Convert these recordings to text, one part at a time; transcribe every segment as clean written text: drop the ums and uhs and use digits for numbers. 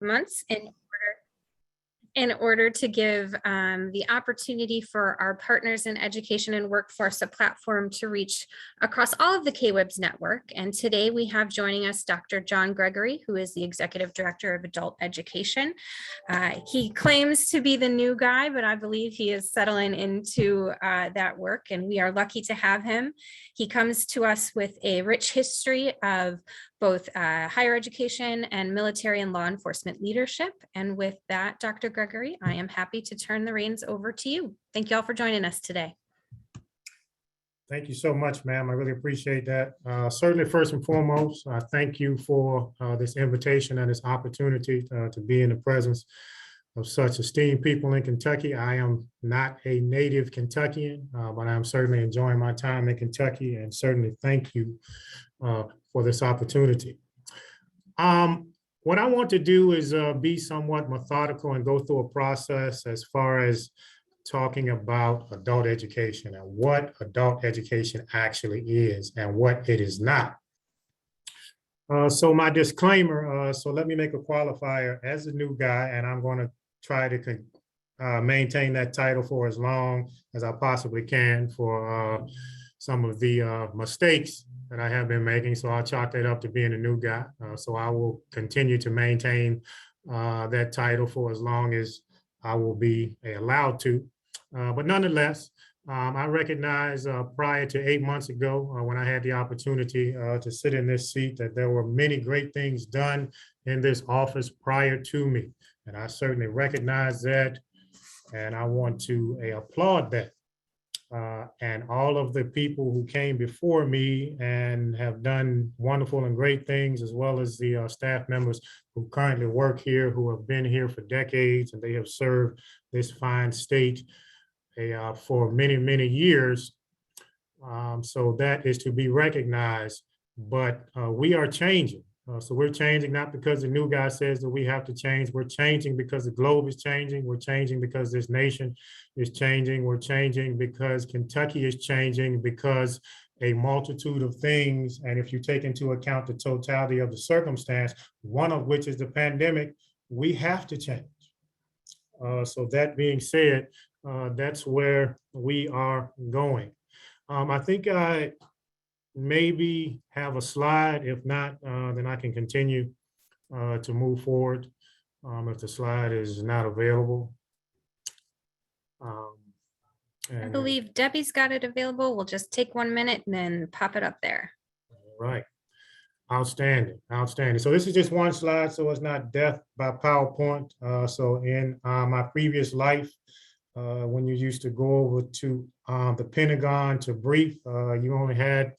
months in order to give the opportunity for our partners in education and workforce a platform to reach across all of the KWIBS network. And today we have joining us Dr. John Gregory, who is the Executive Director of Adult Education. He claims to be the new guy, but I believe he is settling into that work, and we are lucky to have him. He comes to us with a rich history of both higher education and military and law enforcement leadership. And with that, Dr. Gregory, I am happy to turn the reins over to you. Thank you all for joining us today. Thank you so much, ma'am. I really appreciate that. Certainly, first and foremost, thank you for this invitation and this opportunity to be in the presence of such esteemed people in Kentucky. I am not a native Kentuckian, but I'm certainly enjoying my time in Kentucky, and certainly thank you for this opportunity. What I want to do is be somewhat methodical and go through a process as far as talking about adult education and what adult education actually is and what it is not. So my disclaimer, so let me make a qualifier as a new guy, and I'm going to try to maintain that title for as long as I possibly can for some of the mistakes that I have been making. So I'll chalk that up to being a new guy. So I will continue to maintain that title for as long as I will be allowed to. But nonetheless, I recognize prior to 8 months ago, when I had the opportunity to sit in this seat, that there were many great things done in this office prior to me. And I certainly recognize that, and I want to applaud that. And all of the people who came before me and have done wonderful and great things, as well as the staff members who currently work here, who have been here for decades, and they have served this fine state for many, many years. So that is to be recognized, but we are changing. So we're changing not because the new guy says that we have to change. We're changing because the globe is changing. We're changing because this nation is changing. We're changing because Kentucky is changing, because a multitude of things. And if you take into account the totality of the circumstance, one of which is the pandemic, we have to change. So that being said, that's where we are going. I think I maybe have a slide. If not, then I can continue to move forward if the slide is not available. I believe Debbie's got it available. We'll just take 1 minute and then pop it up there. All right. Outstanding, outstanding. So this is just one slide, so it's not death by PowerPoint. So in my previous life, when you used to go over to the Pentagon to brief, you only had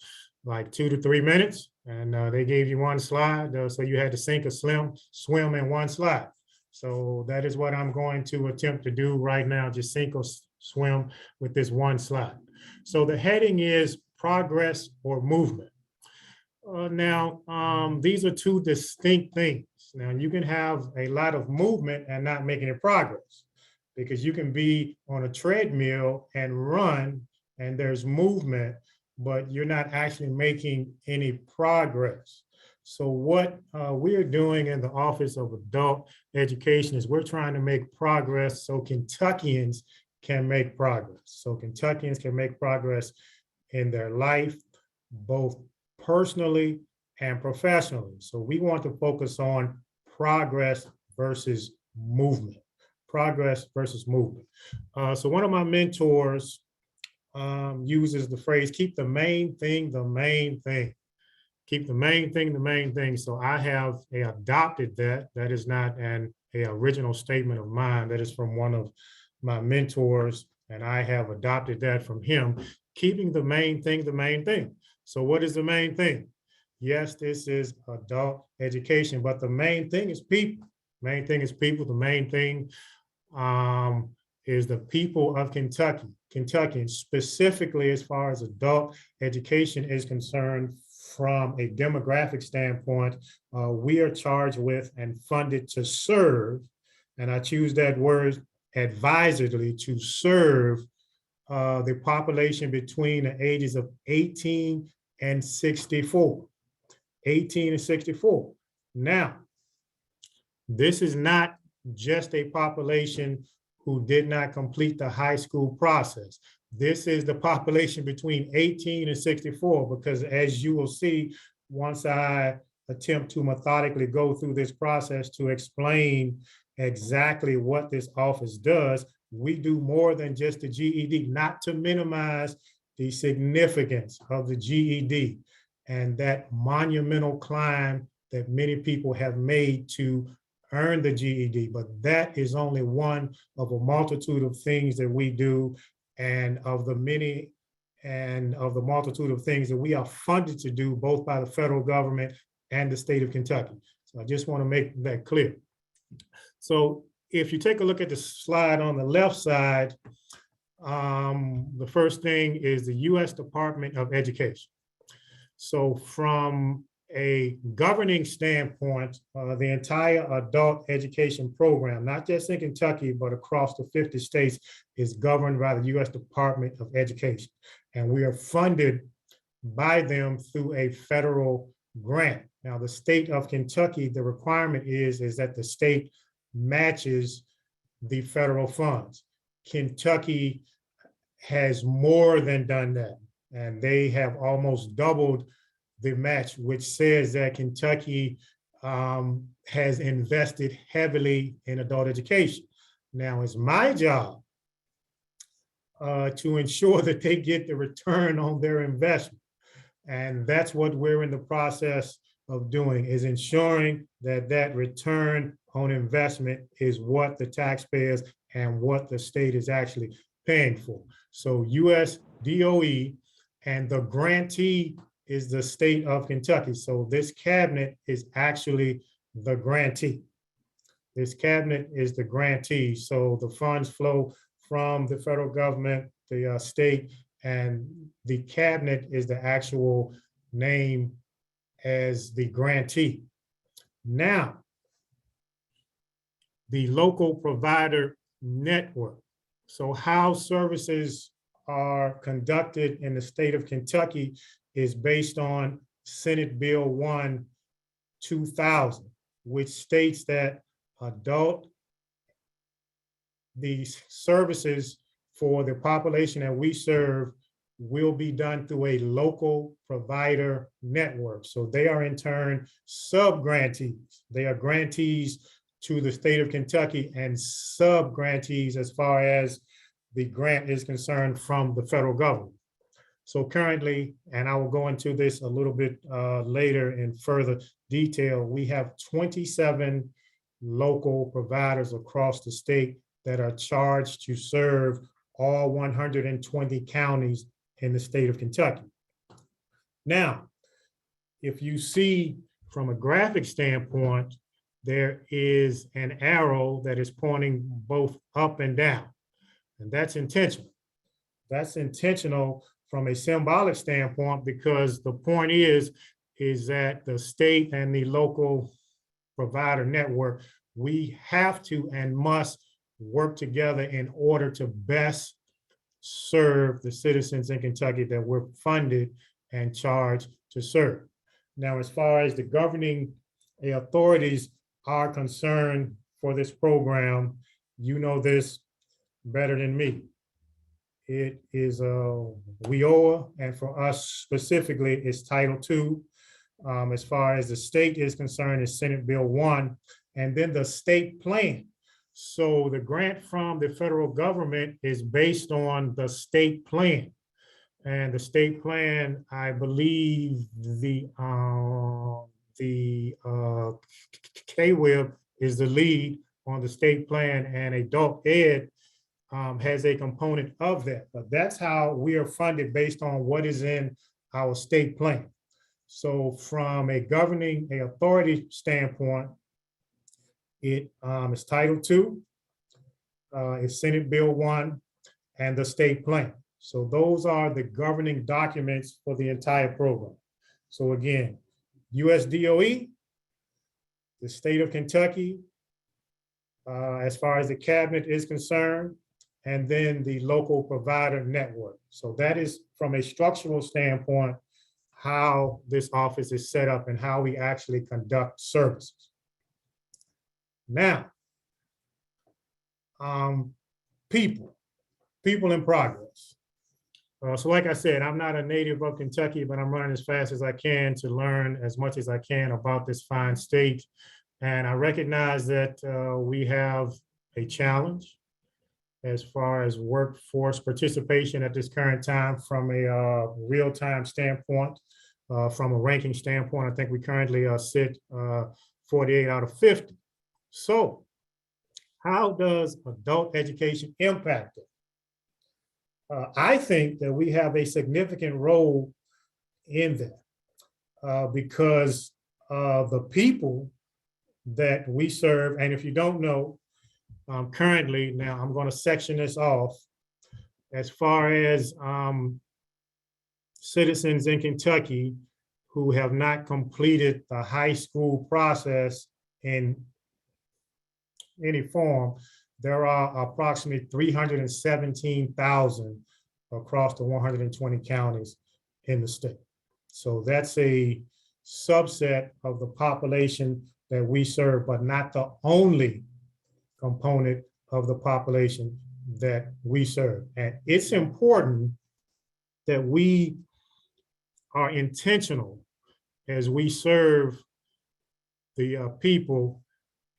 like 2 to 3 minutes, and they gave you one slide, so you had to sink or swim in one slide. So that is what I'm going to attempt to do right now, just sink or swim with this one slide. So the heading is progress or movement. Now, these are two distinct things. Now, you can have a lot of movement and not making any progress, because you can be on a treadmill and run, and there's movement, but you're not actually making any progress. So what we're doing in the Office of Adult Education is we're trying to make progress so Kentuckians can make progress. So Kentuckians can make progress in their life, both personally and professionally. So we want to focus on progress versus movement. Progress versus movement. So one of my mentors uses the phrase, keep the main thing the main thing. Keep the main thing the main thing. So I have adopted that. That is not an original statement of mine. That is from one of my mentors, and I have adopted that from him. Keeping the main thing the main thing. So what is the main thing? Yes, this is adult education, but the main thing is people. Main thing is people. The main thing is the people of Kentucky. Kentuckians, specifically as far as adult education is concerned, from a demographic standpoint, we are charged with and funded to serve, and I choose that word advisedly, to serve the population between the ages of 18 and 64. 18 and 64. Now, This is not just a population who did not complete the high school process. This is the population between 18 and 64, because as you will see, once I attempt to methodically go through this process to explain exactly what this office does, we do more than just the GED, not to minimize the significance of the GED and that monumental climb that many people have made to earn the GED, but that is only one of a multitude of things that we do, and of the many and of the multitude of things that we are funded to do, both by the federal government and the state of Kentucky. So I just want to make that clear. So if you take a look at the slide on the left side, the first thing is the U.S. Department of Education. So from a governing standpoint, the entire adult education program, not just in Kentucky, but across the 50 states, is governed by the U.S. Department of Education. And we are funded by them through a federal grant. Now, the state of Kentucky, the requirement is that the state matches the federal funds. Kentucky has more than done that, and they have almost doubled the match, which says that Kentucky has invested heavily in adult education. Now, it's my job to ensure that they get the return on their investment. And that's what we're in the process of doing, is ensuring that that return on investment is what the taxpayers and what the state is actually paying for. So US DOE, and the grantee is the state of Kentucky. So this cabinet is actually the grantee. This cabinet is the grantee. So the funds flow from the federal government, the state, and the cabinet is the actual name as the grantee. Now, the local provider network. So how services are conducted in the state of Kentucky is based on Senate Bill 1, 2000, which states that the services for the population that we serve will be done through a local provider network. So they are in turn sub-grantees. They are grantees to the state of Kentucky and sub-grantees as far as the grant is concerned from the federal government. So currently, and I will go into this a little bit later in further detail, we have 27 local providers across the state that are charged to serve all 120 counties in the state of Kentucky. Now, if you see from a graphic standpoint, there is an arrow that is pointing both up and down, and that's intentional. That's intentional from a symbolic standpoint, because the point is that the state and the local provider network, we have to and must work together in order to best serve the citizens in Kentucky that we're funded and charged to serve. Now, as far as the governing authorities are concerned for this program, you know this better than me. It is WIOA, and for us specifically, it's Title II. As far as the state is concerned, it's Senate Bill 1, and then the state plan. So the grant from the federal government is based on the state plan. And the state plan, I believe the KWIB is the lead on the state plan, and adult ed has a component of that. But that's how we are funded, based on what is in our state plan. So from a governing authority standpoint, it is Title II, it's Senate Bill 1, and the state plan. So those are the governing documents for the entire program. So again, US DOE, the state of Kentucky, as far as the cabinet is concerned, and then the local provider network. So that is, from a structural standpoint, how this office is set up and how we actually conduct services. Now, people in progress. So like I said, I'm not a native of Kentucky, but I'm running as fast as I can to learn as much as I can about this fine state. And I recognize that we have a challenge as far as workforce participation at this current time from a real-time standpoint. From a ranking standpoint, I think we currently sit 48 out of 50. So how does adult education impact it? I think that we have a significant role in that because the people that we serve, and if you don't know, currently, now I'm going to section this off as far as citizens in Kentucky who have not completed the high school process in any form. There are approximately 317,000 across the 120 counties in the state. So that's a subset of the population that we serve, but not the only component of the population that we serve. And it's important that we are intentional as we serve the people,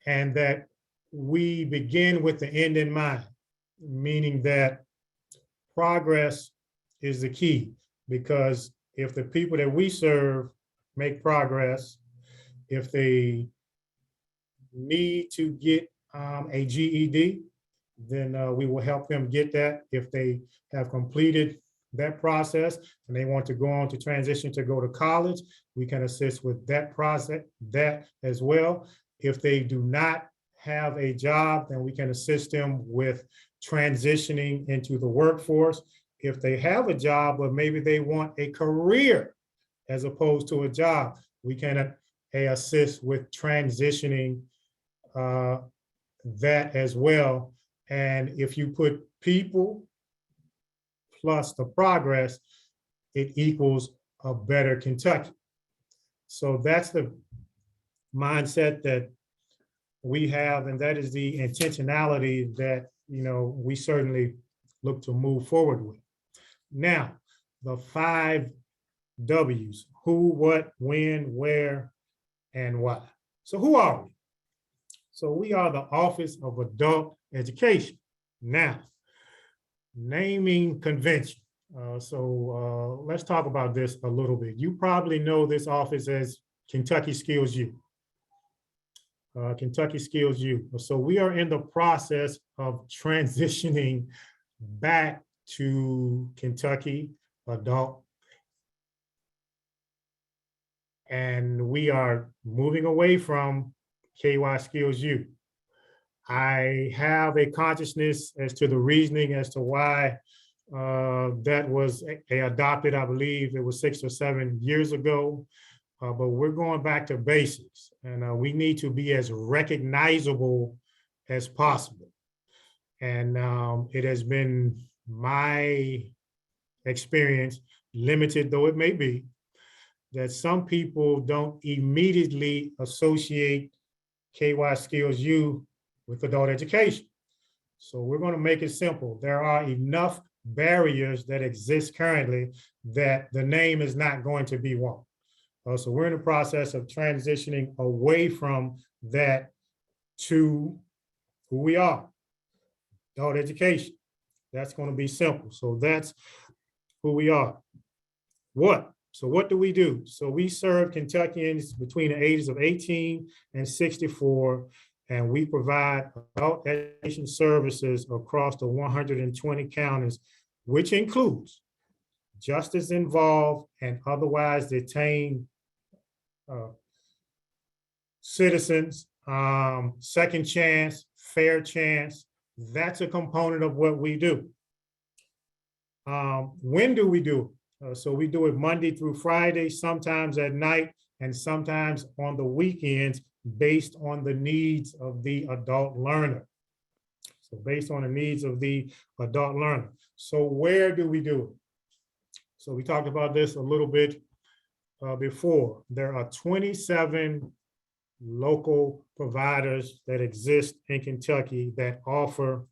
and that we begin with the end in mind, meaning that progress is the key. Because if the people that we serve make progress, if they need to get a GED, then we will help them get that. If they have completed that process and they want to go on to transition to go to college, we can assist with that process, that as well. If they do not have a job, then we can assist them with transitioning into the workforce. If they have a job, but maybe they want a career as opposed to a job, we can assist with transitioning that as well. And if you put people plus the progress, it equals a better Kentucky. So that's the mindset that we have, and that is the intentionality that we certainly look to move forward with. Now, the 5 W's: who, what, when, where, and why. So who are we? So we are the Office of Adult Education. Now, naming convention. So let's talk about this a little bit. You probably know this office as Kentucky Skills U. Kentucky Skills U. So we are in the process of transitioning back to Kentucky Adult. And we are moving away from KY Skills U. I have a consciousness as to the reasoning as to why that was adopted. I believe it was 6 or 7 years ago, but we're going back to basics, and we need to be as recognizable as possible. And it has been my experience, limited though it may be, that some people don't immediately associate KY Skills U with adult education. So we're going to make it simple. There are enough barriers that exist currently that the name is not going to be one. So we're in the process of transitioning away from that to who we are, adult education. That's going to be simple. So that's who we are. What? So what do we do? So we serve Kentuckians between the ages of 18 and 64, and we provide adult education services across the 120 counties, which includes justice involved and otherwise detained citizens, second chance, fair chance. That's a component of what we do. When do we do it? So we do it Monday through Friday, sometimes at night, and sometimes on the weekends, based on the needs of the adult learner. So based on the needs of the adult learner. So where do we do it? So we talked about this a little bit before. There are 27 local providers that exist in Kentucky that offer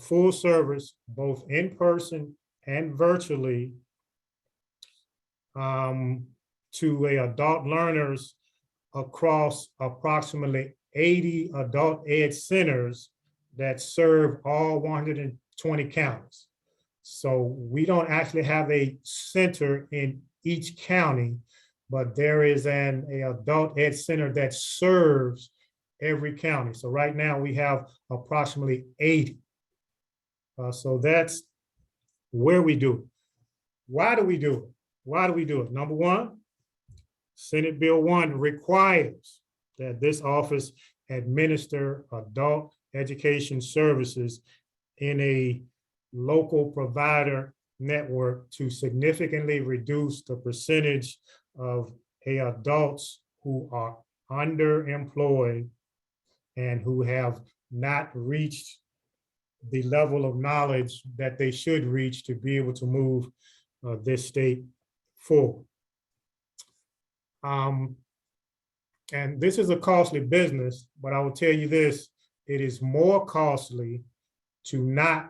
full service, both in person and virtually, to adult learners across approximately 80 adult ed centers that serve all 120 counties. So we don't actually have a center in each county, but there is an adult ed center that serves every county. So right now we have approximately 80. So that's where we do it. Why do we do it? Why do we do it? Number one, Senate Bill 1 requires that this office administer adult education services in a local provider network to significantly reduce the percentage of adults who are underemployed and who have not reached the level of knowledge that they should reach to be able to move this state forward. And this is a costly business, but I will tell you this, it is more costly to not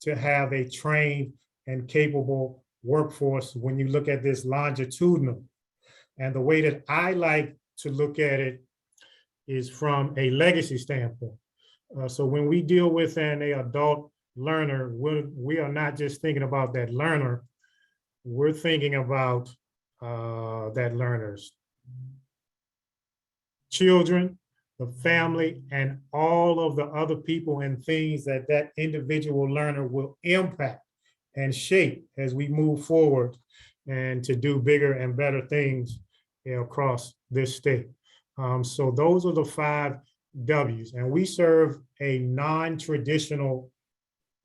to have a trained and capable workforce when you look at this longitudinal. And the way that I like to look at it is from a legacy standpoint. So when we deal with an adult learner, we are not just thinking about that learner, we're thinking about that learner's children, the family, and all of the other people and things that that individual learner will impact and shape as we move forward and to do bigger and better things across this state. So those are the 5 W's, and we serve a non-traditional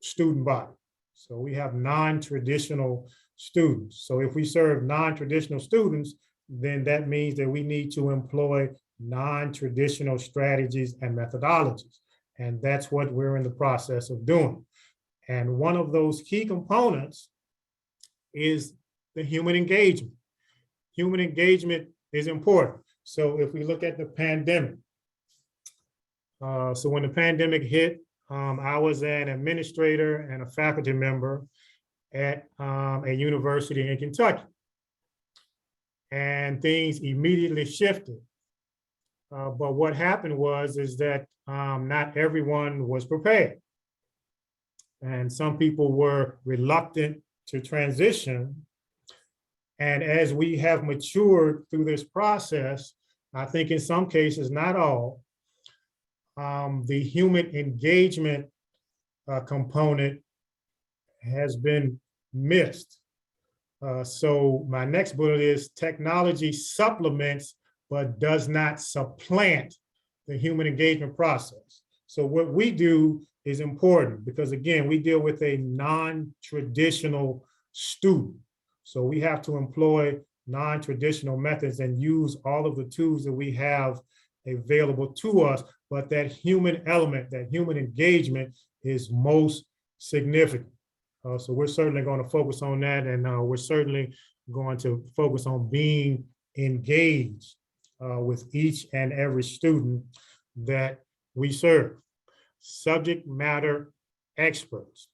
student body. So we have non-traditional students. So if we serve non-traditional students, then that means that we need to employ non-traditional strategies and methodologies. And that's what we're in the process of doing. And one of those key components is the human engagement. Human engagement is important. So if we look at the pandemic, so when the pandemic hit, I was an administrator and a faculty member at a university in Kentucky. And things immediately shifted. But what happened is that not everyone was prepared. And some people were reluctant to transition. And as we have matured through this process, I think in some cases, not all, the human engagement component has been missed. So my next bullet is technology supplements, but does not supplant the human engagement process. So what we do is important because again, we deal with a non-traditional student. So we have to employ non-traditional methods and use all of the tools that we have available to us, but that human element, that human engagement is most significant. So we're certainly going to focus on that, and we're certainly going to focus on being engaged with each and every student that we serve. Subject matter experts.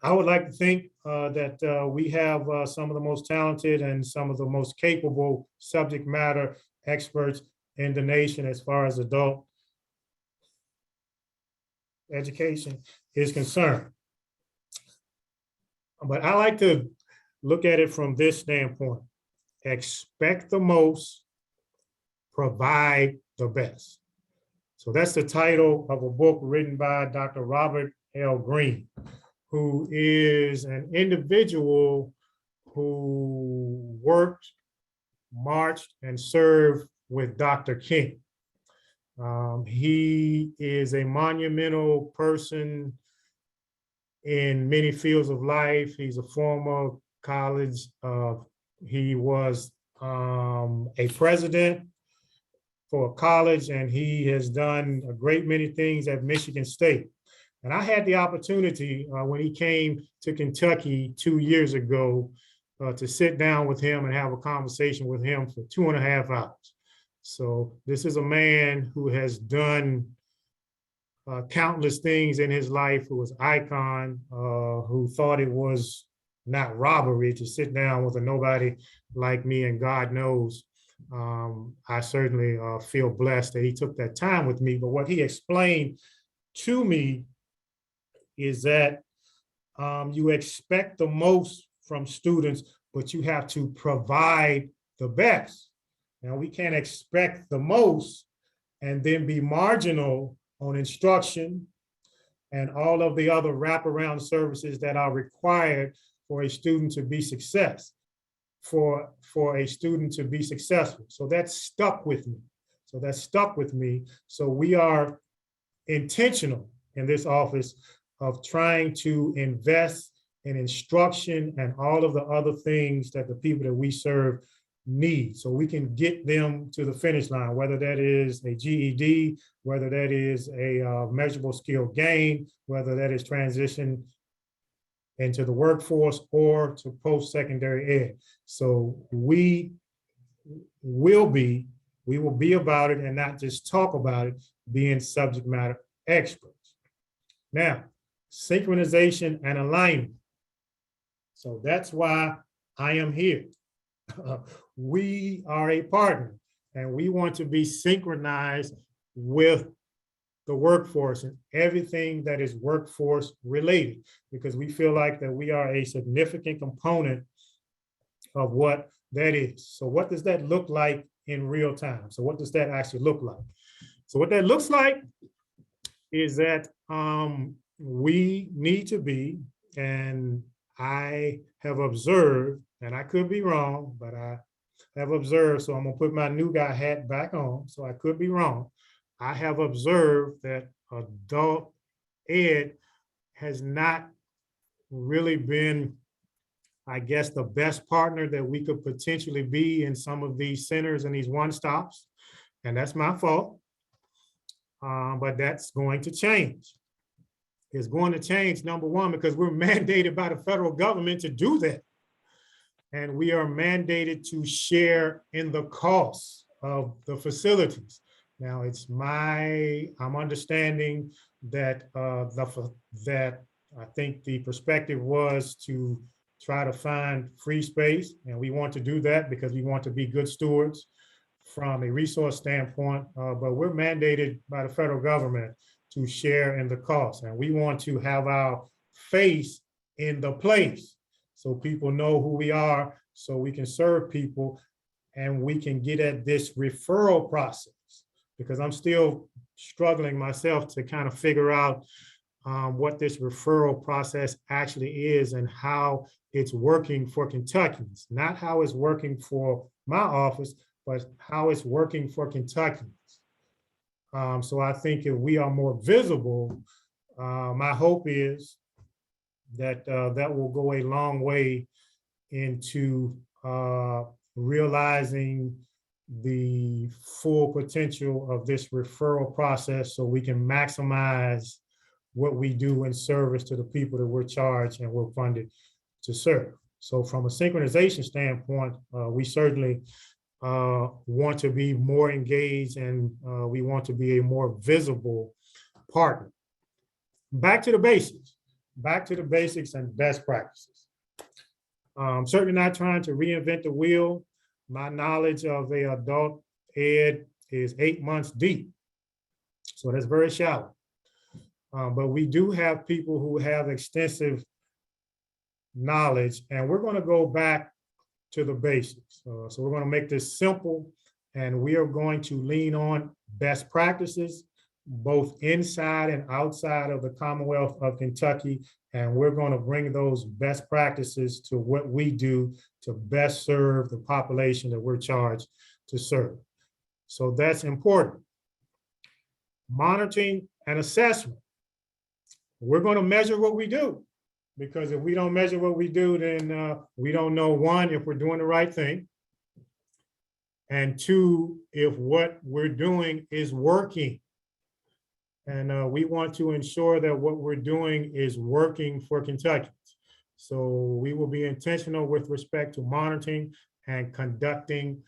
I would like to think that we have some of the most talented and some of the most capable subject matter experts in the nation as far as adult education is concerned. But I like to look at it from this standpoint. Expect the most, provide the best. So that's the title of a book written by Dr. Robert L. Greene, who is an individual who worked, marched, and served with Dr. King. He is a monumental person in many fields of life. He's a former college, he was a president for a college, and he has done a great many things at Michigan State. And I had the opportunity when he came to Kentucky 2 years ago to sit down with him and have a conversation with him for 2.5 hours. So this is a man who has done countless things in his life, who was icon, who thought it was not robbery to sit down with a nobody like me, and God knows I certainly feel blessed that he took that time with me. But what he explained to me is that you expect the most from students, but you have to provide the best. Now, we can't expect the most and then be marginal on instruction and all of the other wraparound services that are required for a student to be for a student to be successful. So that stuck with me. So we are intentional in this office of trying to invest in instruction and all of the other things that the people that we serve need, so we can get them to the finish line, whether that is a GED, whether that is a measurable skill gain, whether that is transition into the workforce or to post-secondary ed. So we will be about it and not just talk about it, being subject matter experts. Now, synchronization and alignment. So that's why I am here. We are a partner and we want to be synchronized with the workforce and everything that is workforce related, because we feel like that we are a significant component of what that is. So what does that look like in real time? So what does that actually look like? So what that looks like is that we need to be, and I have observed, and I could be wrong, but I have observed, so I'm gonna put my new guy hat back on, so I could be wrong. I have observed that adult ed has not really been, I guess, the best partner that we could potentially be in some of these centers and these one-stops, and that's my fault. But that's going to change. It's going to change, number one, because we're mandated by the federal government to do that. And we are mandated to share in the costs of the facilities. Now, I'm understanding that that I think the perspective was to try to find free space, and we want to do that because we want to be good stewards from a resource standpoint, but we're mandated by the federal government to share in the cost. And we want to have our face in the place so people know who we are, so we can serve people and we can get at this referral process, because I'm still struggling myself to kind of figure out what this referral process actually is and how it's working for Kentuckians, not how it's working for my office, but how it's working for Kentuckians. So I think if we are more visible, my hope is that that will go a long way into realizing the full potential of this referral process, so we can maximize what we do in service to the people that we're charged and we're funded to serve. So from a synchronization standpoint, we certainly want to be more engaged, and we want to be a more visible partner. Back to the basics and best practices. Certainly not trying to reinvent the wheel. My knowledge of the adult ed is 8 months deep, so that's very shallow. But we do have people who have extensive knowledge, and we're going to go back to the basics. So we're going to make this simple, and we are going to lean on best practices, both inside and outside of the Commonwealth of Kentucky. And we're going to bring those best practices to what we do to best serve the population that we're charged to serve. So that's important. Monitoring and assessment. We're going to measure what we do, because if we don't measure what we do, then we don't know, one, if we're doing the right thing, and two, if what we're doing is working. And we want to ensure that what we're doing is working for Kentuckians. So we will be intentional with respect to monitoring and conducting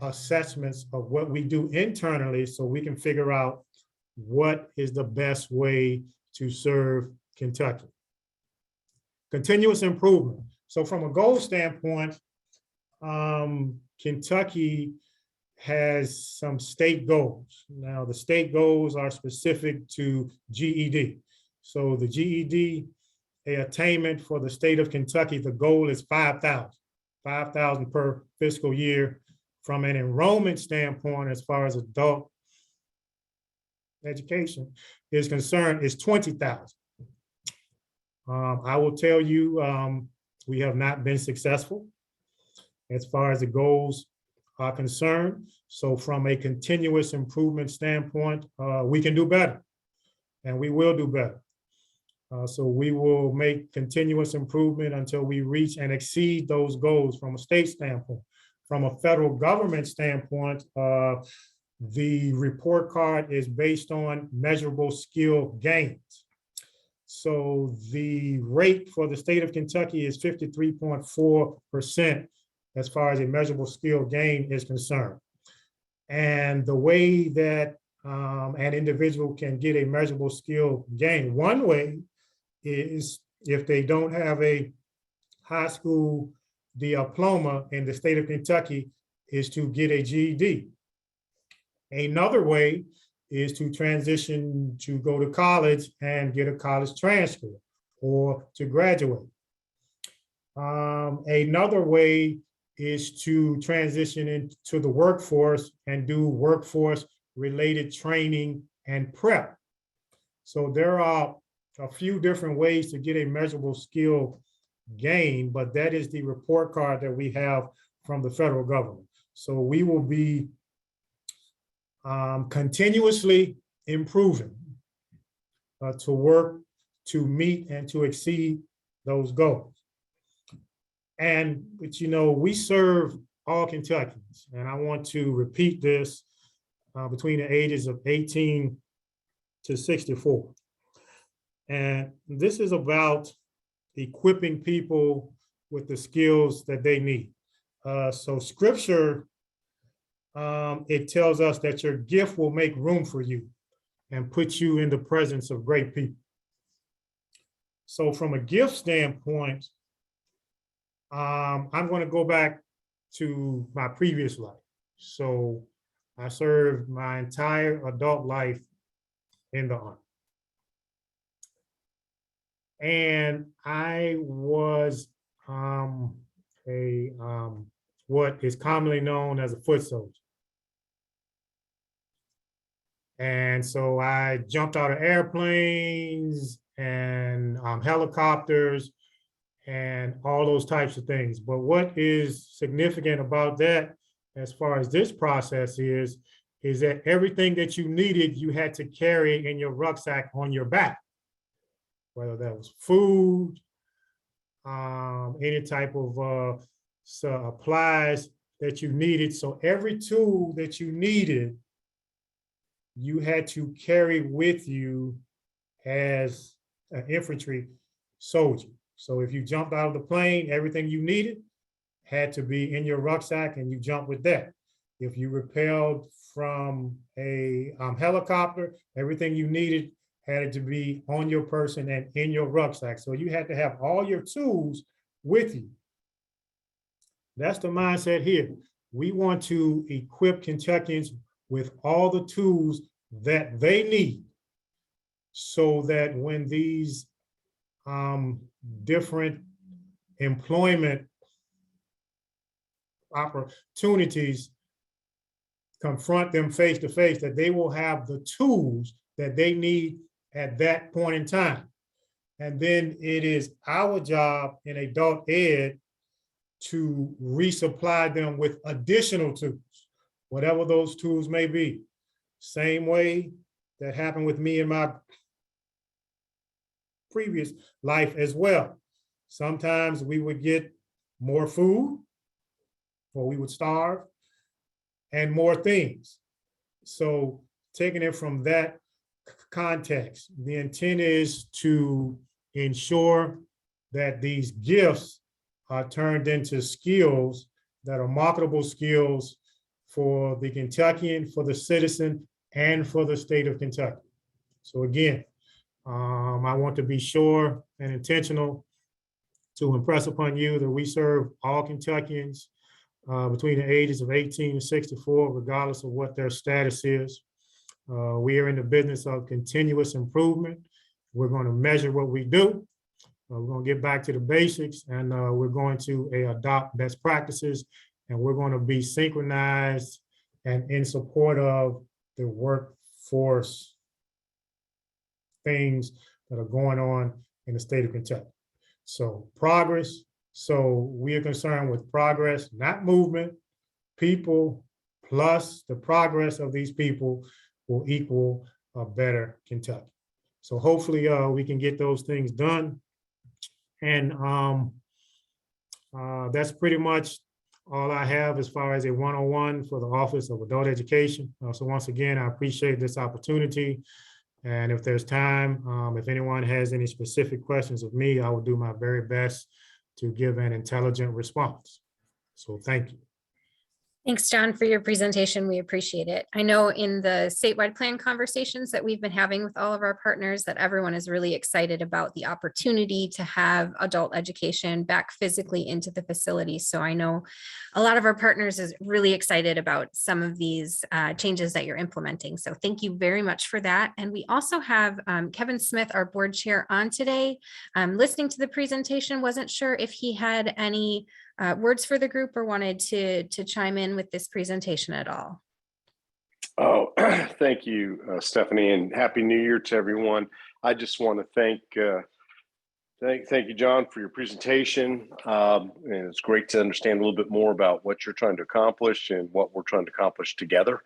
assessments of what we do internally so we can figure out what is the best way to serve Kentucky. Continuous improvement. So from a goal standpoint, Kentucky has some state goals. Now, the state goals are specific to GED. So the GED attainment for the state of Kentucky, the goal is 5,000 per fiscal year. From an enrollment standpoint, as far as adult education is concerned, is 20,000. I will tell you, we have not been successful as far as the goals are concerned. So from a continuous improvement standpoint, we can do better, and we will do better. So we will make continuous improvement until we reach and exceed those goals from a state standpoint. From a federal government standpoint, the report card is based on measurable skill gains. So the rate for the state of Kentucky is 53.4% as far as a measurable skill gain is concerned. And the way that an individual can get a measurable skill gain, one way is if they don't have a high school diploma in the state of Kentucky, is to get a GED. Another way is to transition to go to college and get a college transcript or to graduate. Another way is to transition into the workforce and do workforce related training and prep. So there are a few different ways to get a measurable skill gain, but that is the report card that we have from the federal government. So we will be continuously improving to work to meet and to exceed those goals. But you know, we serve all Kentuckians, and I want to repeat this, between the ages of 18 to 64. And this is about equipping people with the skills that they need. So scripture, it tells us that your gift will make room for you and put you in the presence of great people. So from a gift standpoint, I'm going to go back to my previous life. So I served my entire adult life in the Army. And I was what is commonly known as a foot soldier. And so I jumped out of airplanes and helicopters and all those types of things. But what is significant about that, as far as this process is that everything that you needed, you had to carry in your rucksack on your back, whether that was food, any type of supplies that you needed. So every tool that you needed, you had to carry with you as an infantry soldier. So if you jumped out of the plane, everything you needed had to be in your rucksack, and you jumped with that. If you rappelled from a helicopter, everything you needed had to be on your person and in your rucksack. So you had to have all your tools with you. That's the mindset here. We want to equip Kentuckians with all the tools that they need, so that when these different employment opportunities confront them face to face, that they will have the tools that they need at that point in time. And then it is our job in adult ed to resupply them with additional tools, whatever those tools may be. Same way that happened with me in my previous life as well. Sometimes we would get more food, or we would starve, and more things. So taking it from that context, the intent is to ensure that these gifts are turned into skills that are marketable skills for the Kentuckian, for the citizen, and for the state of Kentucky. So again, I want to be sure and intentional to impress upon you that we serve all Kentuckians between the ages of 18 and 64, regardless of what their status is. We are in the business of continuous improvement. We're going to measure what we do. We're going to get back to the basics, and we're going to adopt best practices, and we're going to be synchronized and in support of the workforce things that are going on in the state of Kentucky. So progress. So we are concerned with progress, not movement. People plus the progress of these people will equal a better Kentucky. So hopefully we can get those things done. And that's pretty much all I have as far as a one-on-one for the Office of Adult Education. So once again, I appreciate this opportunity. And if there's time, if anyone has any specific questions of me, I will do my very best to give an intelligent response. So thank you. Thanks, John, for your presentation. We appreciate it. I know in the statewide plan conversations that we've been having with all of our partners that everyone is really excited about the opportunity to have adult education back physically into the facility. So I know a lot of our partners is really excited about some of these changes that you're implementing. So thank you very much for that. And we also have Kevin Smith, our board chair, on today. Listening to the presentation, wasn't sure if he had any words for the group or wanted to chime in with this presentation at all. Oh, thank you, Stephanie, and Happy New Year to everyone. I just want to thank you, John, for your presentation. And it's great to understand a little bit more about what you're trying to accomplish and what we're trying to accomplish together.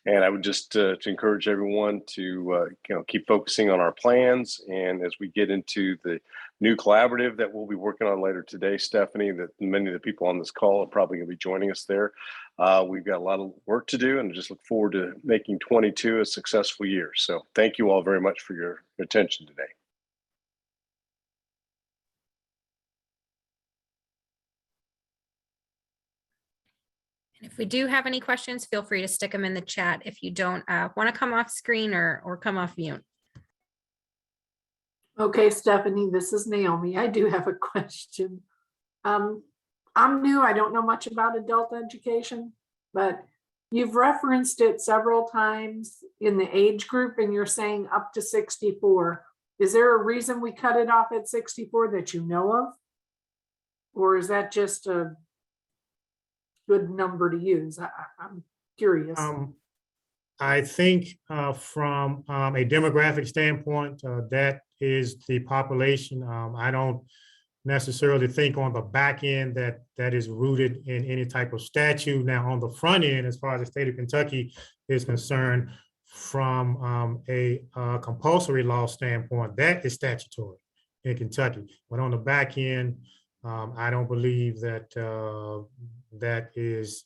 And I would just to encourage everyone to keep focusing on our plans. And as we get into the new collaborative that we'll be working on later today, Stephanie, that many of the people on this call are probably going to be joining us there. We've got a lot of work to do, and just look forward to making 22 a successful year. So thank you all very much for your attention today. And if we do have any questions, feel free to stick them in the chat if you don't want to come off screen or come off mute. Okay, Stephanie, this is Naomi. I do have a question. I'm new. I don't know much about adult education, but you've referenced it several times in the age group, and you're saying up to 64. Is there a reason we cut it off at 64 that you know of? Or is that just a good number to use? I'm curious. I think from a demographic standpoint, that is the population. I don't necessarily think on the back end that is rooted in any type of statute. Now, on the front end, as far as the state of Kentucky is concerned, from a compulsory law standpoint, that is statutory in Kentucky. But on the back end, I don't believe that that is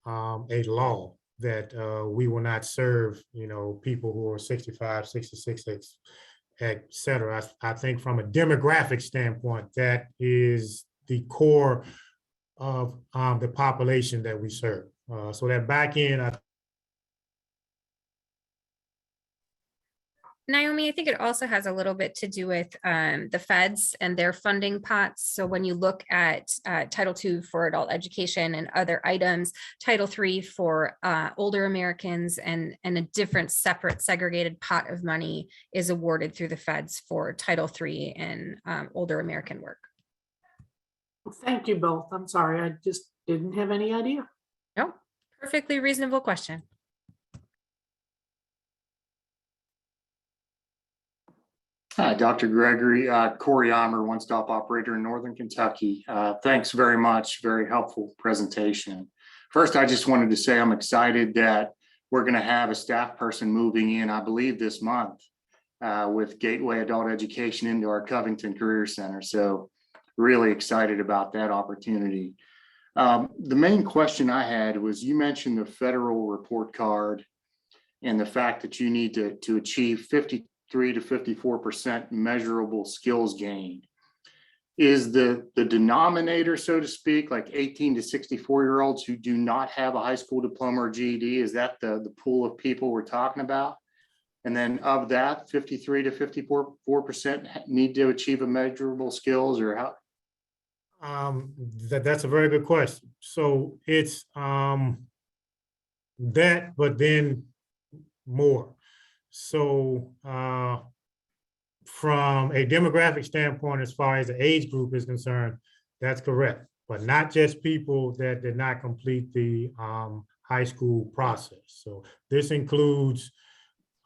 a law that we will not serve, people who are 65, 66, et cetera. I think from a demographic standpoint, that is the core of the population that we serve. So that back end, Naomi, I think it also has a little bit to do with the feds and their funding pots. So when you look at Title II for adult education and other items, Title III for older Americans, and a different separate segregated pot of money is awarded through the feds for Title III and older American work. Well, thank you both. I'm sorry, I just didn't have any idea. No, perfectly reasonable question. Hi, Dr. Gregory. Corey Eimer, one-stop operator in Northern Kentucky. Thanks very much. Very helpful presentation. First, I just wanted to say I'm excited that we're going to have a staff person moving in, I believe, this month with Gateway Adult Education into our Covington Career Center. So really excited about that opportunity. The main question I had was, you mentioned the federal report card and the fact that you need to achieve 53 to 54% measurable skills gain. is the denominator, so to speak, like 18 to 64-year-olds who do not have a high school diploma or GED? Is that the pool of people we're talking about? And then of that, 53 to 54% need to achieve a measurable skills, or how? That's a very good question. So it's that, but then more. So from a demographic standpoint, as far as the age group is concerned, that's correct, but not just people that did not complete the high school process. So this includes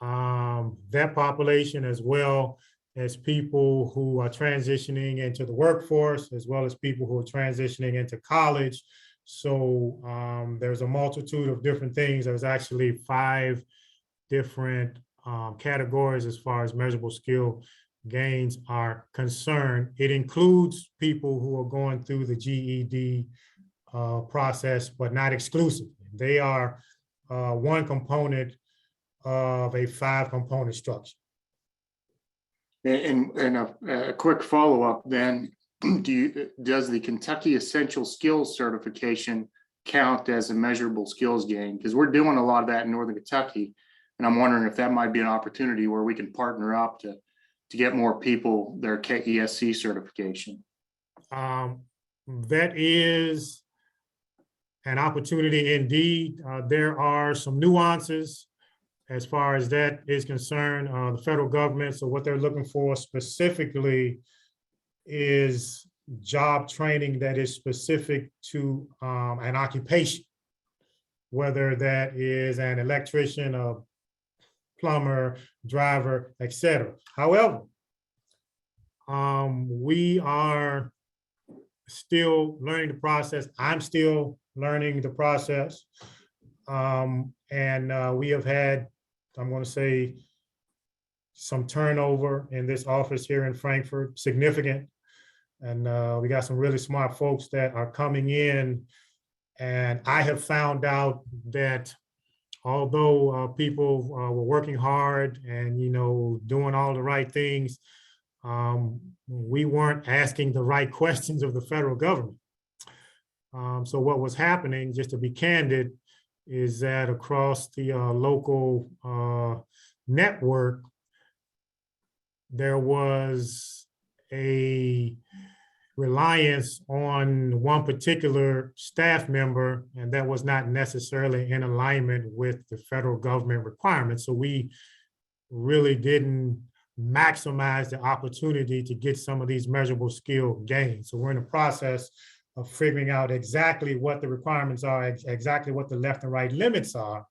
that population, as well as people who are transitioning into the workforce, as well as people who are transitioning into college. So there's a multitude of different things. There's actually 5 different categories as far as measurable skill gains are concerned. It includes people who are going through the GED process, but not exclusively. They are one component of a 5-component structure. And a quick follow-up then, does the Kentucky Essential Skills Certification count as a measurable skills gain? Because we're doing a lot of that in Northern Kentucky. And I'm wondering if that might be an opportunity where we can partner up to get more people their KESC certification. That is an opportunity indeed. There are some nuances as far as that is concerned. The federal government, so what they're looking for specifically is job training that is specific to an occupation, whether that is an electrician, a plumber, driver, etc. However, we are still learning the process. I'm still learning the process. And we have had, I'm going to say, some turnover in this office here in Frankfort, significant. And we got some really smart folks that are coming in. And I have found out that although people were working hard and, doing all the right things, we weren't asking the right questions of the federal government. So what was happening, just to be candid, is that across the local network, there was a reliance on one particular staff member, and that was not necessarily in alignment with the federal government requirements. So we really didn't maximize the opportunity to get some of these measurable skill gains. So we're in the process of figuring out exactly what the requirements are, exactly what the left and right limits are.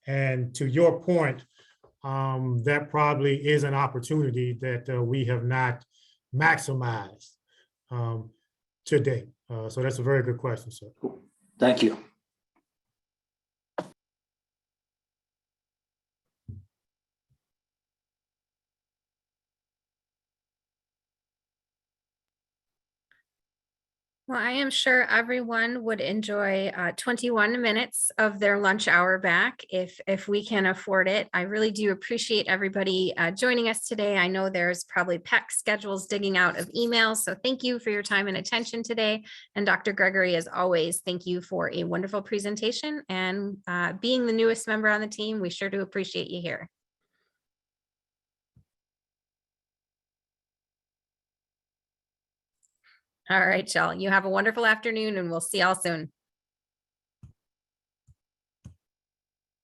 And to your point, that probably is an opportunity that we have not maximized to date. So that's a very good question, sir. Thank you. Well, I am sure everyone would enjoy 21 minutes of their lunch hour back if we can afford it. I really do appreciate everybody joining us today. I know there's probably packed schedules digging out of emails, so thank you for your time and attention today. And Dr. Gregory, as always, thank you for a wonderful presentation, and being the newest member on the team, we sure do appreciate you here. All right, y'all. You have a wonderful afternoon, and we'll see y'all soon.